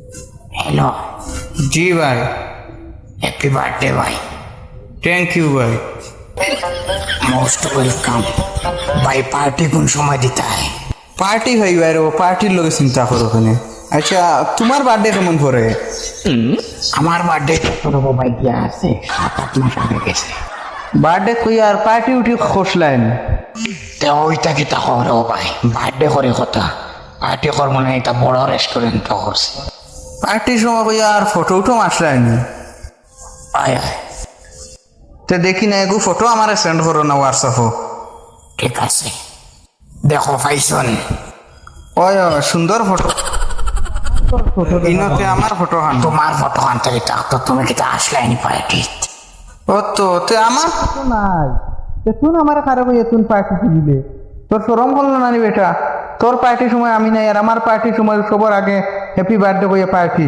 Hello जी भाई। Happy birthday भाई। Thank you भाई। मोस्ट वेलकम भाई। पार्टी कौन समय देता है? পার্টি ভাই ভাই ও পার্টির লোকে চিন্তা করো ওখানে। আচ্ছা তোমার বার্থডে কেমন করে? আমার বার্থডে করবো ভাই, গিয়া আছে 7-8 মাস আগে গেছে। বার্থডে কই আর পার্টি উঠি খসলেন? তো ওইটা কি তা করো ভাই, বার্থডে করে কথা পার্টি করবো না, এটা বড় রেস্টুরেন্ট করছে। পার্টির সময় কই আর ফটো উঠো আসলেন? আয় আয়, তো দেখি না এগু ফটো আমার সেন্ড করো না হোয়াটসঅ্যাপও। ঠিক আছে, দেখো পাইছন? ওই সুন্দর ফটো। ইনতে আমার ফটো হান। তোমার ফটো আনতে গেতা তো তুমি কি তা আসলাইনি পার্টি? ও তো তে আমার ফটো নাই। তুই আমার খারাপ হয়ে তুই পার্টি দিলে তোর শরম করলো না নি বেটা? তোর পার্টির সময় আমি নাই আর আমার পার্টির সময় সবার আগে হ্যাপি বার্থডে কইয়া পার্টি।